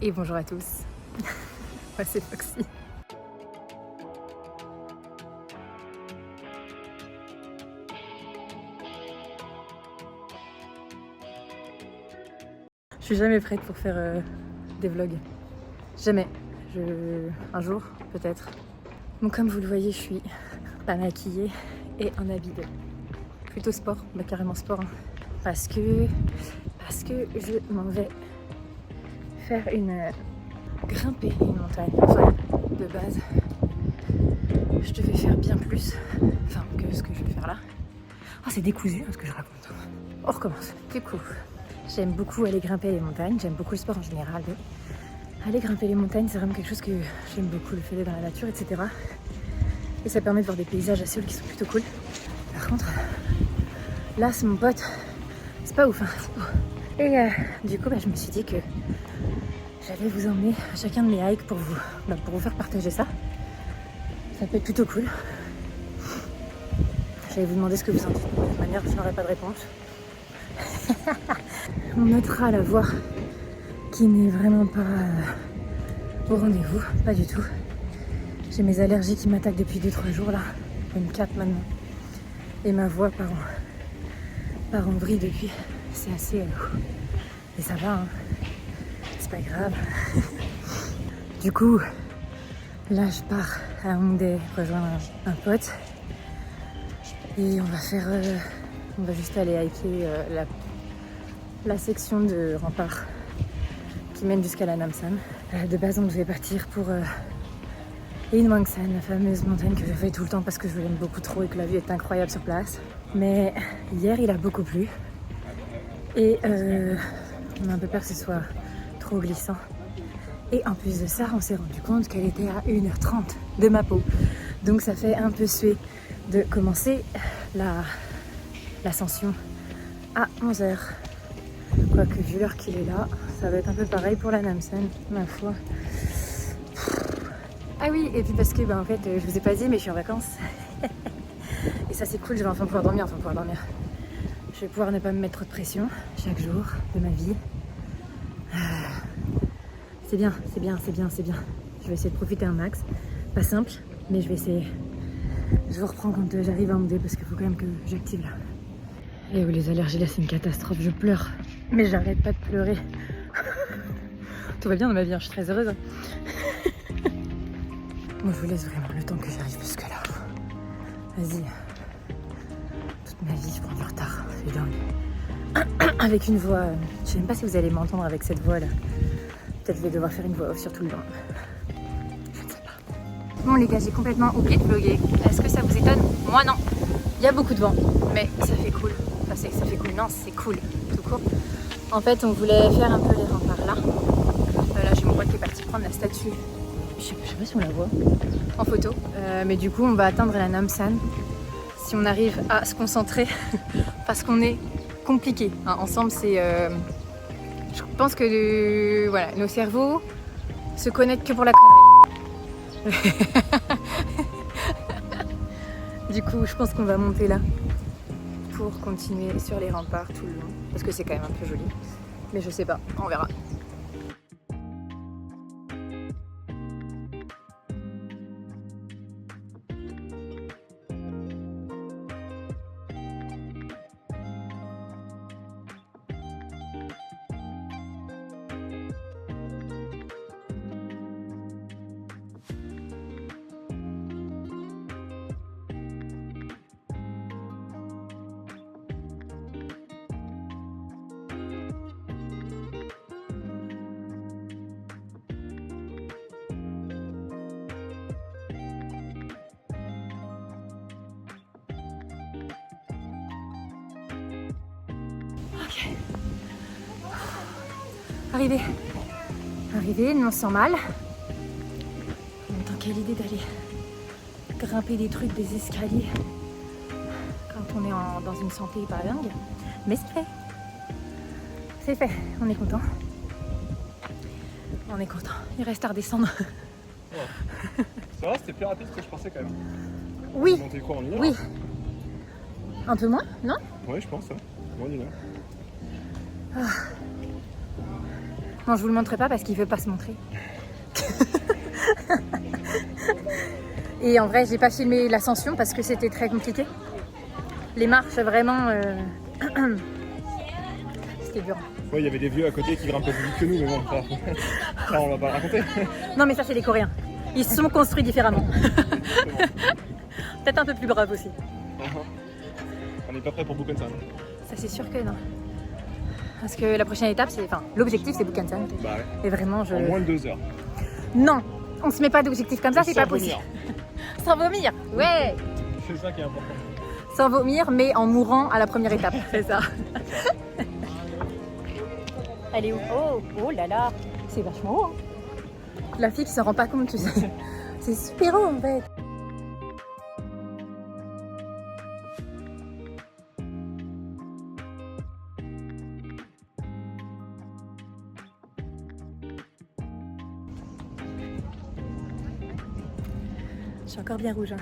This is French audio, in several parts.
Et bonjour à tous, moi c'est Foxy. Je suis jamais prête pour faire des vlogs, jamais. Un jour peut-être. Donc comme vous le voyez, je suis pas maquillée et en habit de plutôt sport, bah carrément sport, hein. Parce que je m'en vais faire grimper une montagne. Enfin, de base, je devais faire bien plus, que ce que je vais faire là. Oh, c'est décousu ce que je raconte. On recommence. Du coup, j'aime beaucoup aller grimper les montagnes. J'aime beaucoup le sport en général. Mais aller grimper les montagnes, c'est vraiment quelque chose que j'aime beaucoup. Le fait dans la nature, etc. Et ça permet de voir des paysages à Séoul qui sont plutôt cool. Par contre, là, c'est mon pote. C'est pas ouf, hein. Et du coup, je me suis dit que j'allais vous emmener à chacun de mes hikes pour vous faire partager ça. Ça peut être plutôt cool. J'allais vous demander ce que vous en dites. De toute manière, je n'aurai pas de réponse. On notera la voix qui n'est vraiment pas au rendez-vous, pas du tout. J'ai mes allergies qui m'attaquent depuis 2-3 jours là, même 4 maintenant. Et ma voix part en vrille depuis. C'est assez... et ça va, hein. C'est pas grave. Du coup, là je pars à Hongdae rejoindre un pote. Et on va juste aller hiker la section de rempart qui mène jusqu'à la Namsan. De base, on devait partir pour Inwangsan, la fameuse montagne que je fais tout le temps parce que je l'aime beaucoup trop et que la vue est incroyable sur place. Mais hier, il a beaucoup plu. Et on a un peu peur que ce soit trop glissant. Et en plus de ça, on s'est rendu compte qu'elle était à 1h30 de Mapo. Donc ça fait un peu suer de commencer l'ascension à 11h. Quoique vu l'heure qu'il est là, ça va être un peu pareil pour la Namsan, ma foi. Ah oui, et puis parce que en fait, je vous ai pas dit, mais je suis en vacances. Et ça c'est cool, je vais enfin pouvoir dormir. Je vais pouvoir ne pas me mettre trop de pression chaque jour de ma vie. C'est bien. Je vais essayer de profiter un max. Pas simple, mais je vais essayer. Je vous reprends quand j'arrive à Hongdae parce qu'il faut quand même que j'active là. Et oui, les allergies là, c'est une catastrophe. Je pleure, mais j'arrête pas de pleurer. Tout va bien dans ma vie, hein. Je suis très heureuse. Moi, je vous laisse vraiment le temps que j'arrive jusque là. Vas-y. Toute ma vie, je prends du retard. C'est dingue. Avec une voix... je sais même pas si vous allez m'entendre avec cette voix là. Peut-être que je vais devoir faire une voix off sur tout le long. Je ne sais pas. Bon les gars, j'ai complètement oublié de vlogger. Est-ce que ça vous étonne? Moi non. Il y a beaucoup de vent, mais ça fait cool. Enfin, ça fait cool, non, c'est cool, tout court. En fait, on voulait faire un peu les remparts là. Là, j'ai mon pote qui est parti prendre la statue. Je sais pas si on la voit en photo. Mais du coup, on va atteindre la Namsan. Si on arrive à se concentrer, parce qu'on est compliqué. Hein, ensemble, c'est... je pense que voilà, nos cerveaux se connectent que pour la connerie. Du coup, je pense qu'on va monter là pour continuer sur les remparts tout le long. Parce que c'est quand même un peu joli. Mais je sais pas, on verra. Ok. Arrivé, non sans mal. En même temps, quelle idée d'aller grimper des trucs, des escaliers quand on est dans une santé pas dingue. Mais c'est fait. C'est fait, on est content. On est content. Il reste à redescendre. Ouais. Ça va, c'était plus rapide que je pensais quand même. Oui. Monter quoi en 1 heure? Oui. Un peu moins, non? Oui, je pense. Hein. Moins d'1 heure. Non, je vous le montre pas parce qu'il veut pas se montrer. Et en vrai, j'ai pas filmé l'ascension parce que c'était très compliqué. Les marches, vraiment, c'était dur. Ouais, il y avait des vieux à côté qui grimpaient plus vite que nous, mais bon, ça on va pas le raconter. Non, mais ça, c'est les Coréens. Ils se sont construits différemment. Peut-être un peu plus braves aussi. On n'est pas prêt pour Bukhansan. Ça, c'est sûr que non. Parce que la prochaine étape, c'est... Enfin, l'objectif, c'est Bukhansan. Bah ouais. Et vraiment, En moins de 2 heures. Non, on se met pas d'objectif comme ça, c'est pas possible. Sans vomir, ouais. C'est ça qui est important. Sans vomir, mais en mourant à la première étape, c'est ça. Elle est où? Oh là là, c'est vachement haut. Hein. La fille qui s'en rend pas compte, tu sais. C'est super haut en fait. Je suis encore bien rouge. Hein.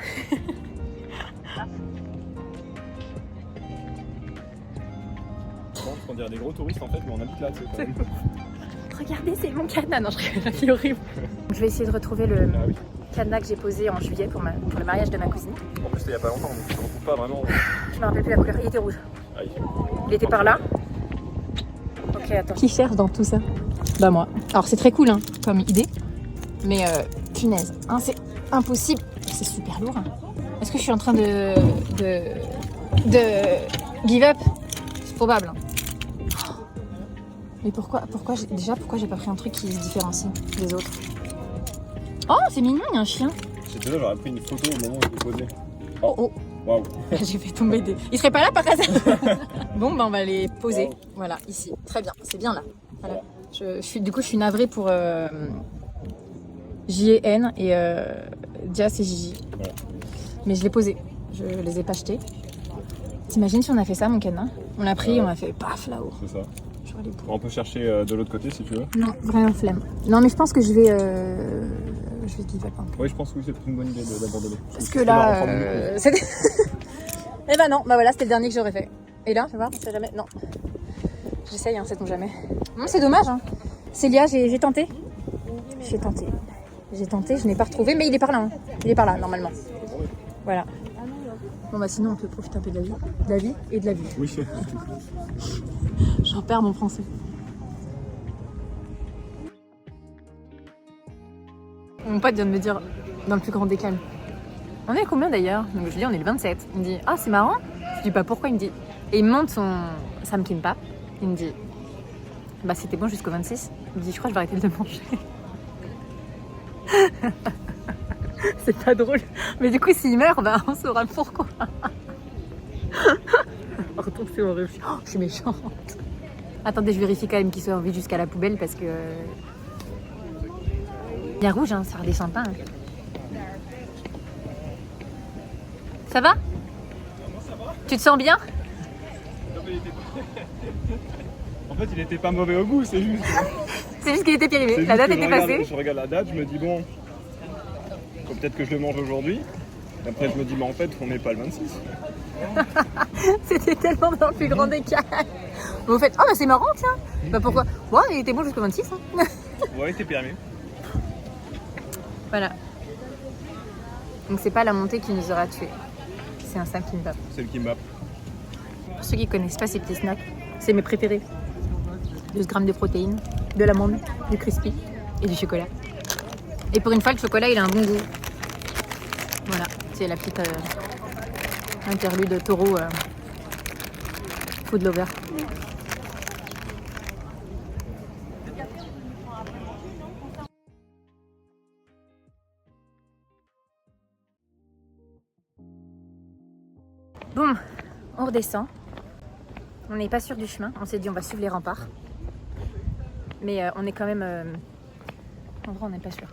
On dirait des gros touristes en fait, mais on habite là, tu sais, quand même. Regardez, c'est mon cadenas. Non, je rigole, c'est horrible. Je vais essayer de retrouver le cadenas que j'ai posé en juillet pour le mariage de ma cousine. En plus, c'était il y a pas longtemps, donc je ne retrouve pas vraiment. Je me rappelle plus la couleur, il était rouge. Ah, Il était par là. Ok, attends. Qui cherche dans tout ça? Bah moi. Alors c'est très cool hein, comme idée, mais punaise, hein, c'est impossible. C'est super lourd. Hein. Est-ce que je suis en train de give up? C'est probable. Hein. Mais pourquoi j'ai pas pris un truc qui se différencie des autres? Oh, c'est mignon, il y a un chien. J'étais là, j'aurais pris une photo au moment où je l'ai posé. Oh. Waouh. J'ai fait tomber des... Il serait pas là par hasard? Bon, bah on va les poser. Wow. Voilà, ici. Très bien, c'est bien là. Voilà. Je suis navrée pour J&N et Dias et Gigi. Ouais. Mais je l'ai posé. Je les ai pas achetés. T'imagines si on a fait ça, mon cadenas? On l'a pris, on a fait paf là-haut. C'est ça. On peut chercher de l'autre côté si tu veux. Non, vraiment flemme. Non, mais je pense que je vais give up. Oui, je pense que c'est une bonne idée d'abandonner. Parce que là, c'était... Eh ben non, bah voilà, c'était le dernier que j'aurais fait. Et là, tu vois, c'est jamais... Non. J'essaye, hein, sait-on jamais. Non, c'est dommage, hein. Célia, j'ai tenté. J'ai tenté, je n'ai pas retrouvé, mais il est par là. Hein. Il est par là, normalement. Voilà. Bon bah sinon, on peut profiter un peu de la vie. De la vie et de la vue. Oui. J'en perds mon français. Mon pote vient de me dire, dans le plus grand des calmes, on est à combien d'ailleurs? Donc je dis, on est le 27. Il me dit, ah c'est marrant. Je dis, pas pourquoi? Il me dit, et il me montre son Sam Kimbap. Il me dit, bah c'était bon jusqu'au 26. Il me dit, je crois que je vais arrêter de le manger. C'est pas drôle. Mais du coup, s'il meurt, bah on saura pourquoi. Pardon, c'est horrible. Oh, je suis méchante. Attendez, je vérifie quand même qu'il soit en vie jusqu'à la poubelle parce que... Bien rouge, hein, ça redescend pas. Hein. Ça va? Ça va. Tu te sens bien? En fait, il était pas mauvais au goût, c'est juste... C'est juste qu'il était périmé, la date était passée. Je regarde la date, je me dis bon... Faut peut-être que je le mange aujourd'hui. Après, je me dis, mais en fait, on n'est pas le 26. C'était tellement dans le plus grand écart. Vous faites, oh bah c'est marrant, tiens. Bah pourquoi? Ouais, il était bon jusqu'au 26. Hein. Ouais, il était permis. Voilà. Donc c'est pas la montée qui nous aura tués. C'est un Sam Kimbap. C'est le kimbap. Pour ceux qui connaissent pas ces petits snacks, c'est mes préférés. 12 grammes de protéines, de l'amande, du crispy et du chocolat. Et pour une fois, le chocolat, il a un bon goût. Voilà, c'est la petite interlude taureau food lover. Bon, on redescend. On n'est pas sûr du chemin. On s'est dit on va suivre les remparts. Mais on est quand même... En vrai, on n'est pas sûr.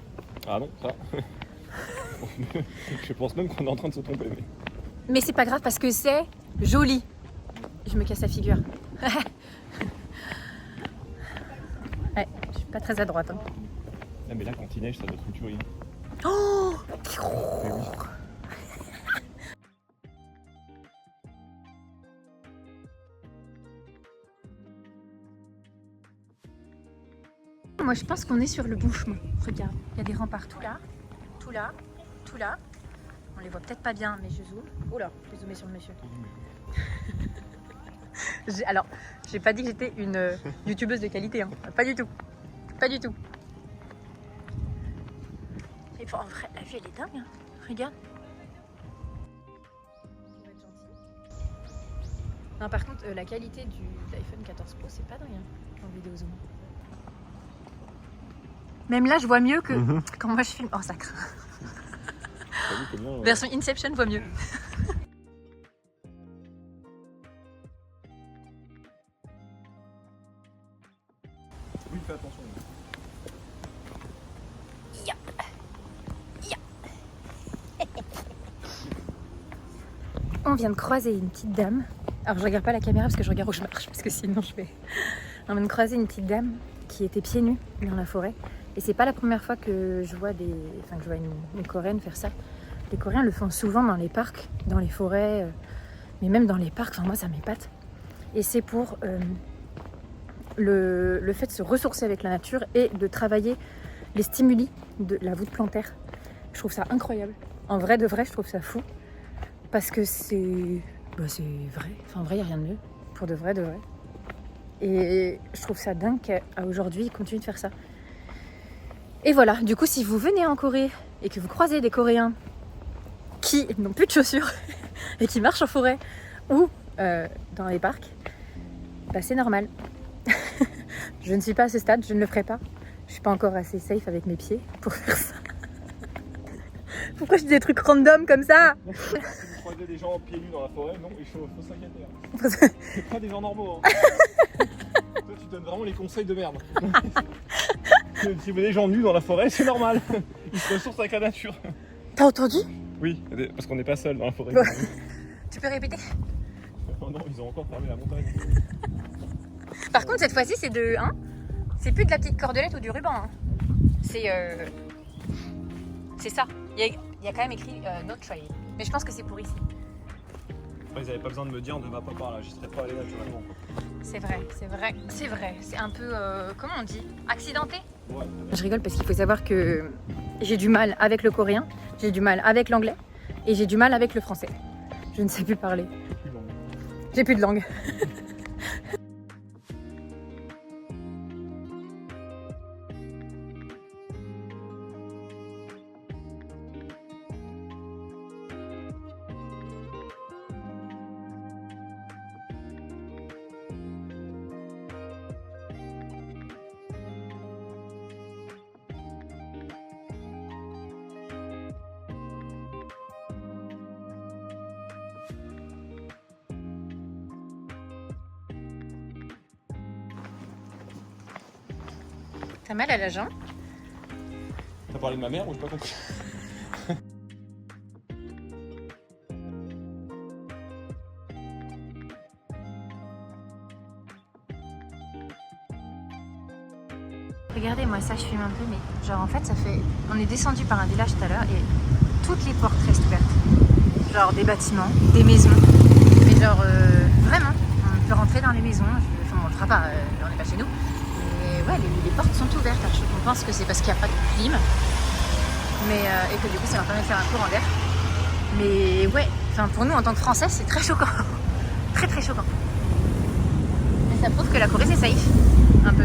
Ah non, ça. Je pense même qu'on est en train de se tromper. Mais c'est pas grave parce que c'est joli. Je me casse la figure. Ouais, je suis pas très à droite. Hein. Ah mais là, quand il neige, ça doit être une tuerie. Oh oui. Moi je pense qu'on est sur le bon chemin. Regarde, il y a des remparts tout là, tout là, tout là. On les voit peut-être pas bien, mais je zoome. Oh là, j'ai zoomé sur le monsieur. Alors, j'ai pas dit que j'étais une youtubeuse de qualité, hein. Pas du tout. Pas du tout. Et en vrai, la vue elle est dingue, hein. Regarde. Non, par contre, la qualité de l'iPhone 14 Pro, c'est pas dingue hein, en vidéo zoom. Même là, je vois mieux que quand moi je filme. Oh, ça craint. Version Inception voit mieux. Oui, fais attention. On vient de croiser une petite dame. Alors je regarde pas la caméra parce que je regarde où je marche, parce que sinon je vais... On vient de croiser une petite dame qui était pieds nus dans la forêt. Et c'est pas la première fois que je vois une Coréenne faire ça. Les Coréens le font souvent dans les parcs, dans les forêts, mais même dans les parcs, enfin moi ça m'épate. Et c'est pour le fait de se ressourcer avec la nature et de travailler les stimuli de la voûte plantaire. Je trouve ça incroyable. En vrai de vrai, je trouve ça fou. Parce que c'est vrai. Enfin, en vrai, il n'y a rien de mieux. Pour de vrai, de vrai. Et je trouve ça dingue qu'à aujourd'hui, ils continuent de faire ça. Et voilà, du coup, si vous venez en Corée et que vous croisez des Coréens qui n'ont plus de chaussures et qui marchent en forêt ou dans les parcs, bah, c'est normal. Je ne suis pas à ce stade, je ne le ferai pas. Je ne suis pas encore assez safe avec mes pieds pour faire ça. Pourquoi je dis des trucs random comme ça? Si vous croisez des gens pieds nus dans la forêt, non, il faut s'inquiéter. C'est pas des gens normaux. Hein. Toi, tu donnes vraiment les conseils de merde. Si vous voyez des gens nus dans la forêt, c'est normal. Ils se ressourcent avec la nature. T'as entendu? Oui, parce qu'on n'est pas seul dans la forêt. Tu peux répéter? Oh non, ils ont encore fermé la montagne. Par contre, cette fois-ci, c'est de... Hein, c'est plus de la petite cordelette ou du ruban. Hein. C'est ça. Il y a quand même écrit No Trail. Mais je pense que c'est pour ici. Ils n'avaient pas besoin de me dire ne va pas par là, j'y serais pas allé naturellement. C'est vrai, c'est vrai, c'est vrai. C'est un peu, comment on dit, accidenté. Ouais. Je rigole parce qu'il faut savoir que j'ai du mal avec le coréen, j'ai du mal avec l'anglais et j'ai du mal avec le français. Je ne sais plus parler. J'ai plus de langue. T'as mal à la jambe? T'as parlé de ma mère ou j'ai pas compris? Regardez, moi ça je filme un peu, mais genre en fait ça fait... On est descendu par un village tout à l'heure et toutes les portes restent ouvertes. Genre des bâtiments, des maisons. Mais genre vraiment, on peut rentrer dans les maisons. Enfin on ne le fera pas, on n'est pas chez nous. Mais ouais, les portes sont ouvertes. Alors, je pense que c'est parce qu'il n'y a pas de clim. Mais, et que du coup ça leur permet de faire un courant d'air. Mais ouais, enfin, pour nous en tant que Français c'est très choquant. Très très choquant. Et ça prouve que la Corée c'est safe. Un peu.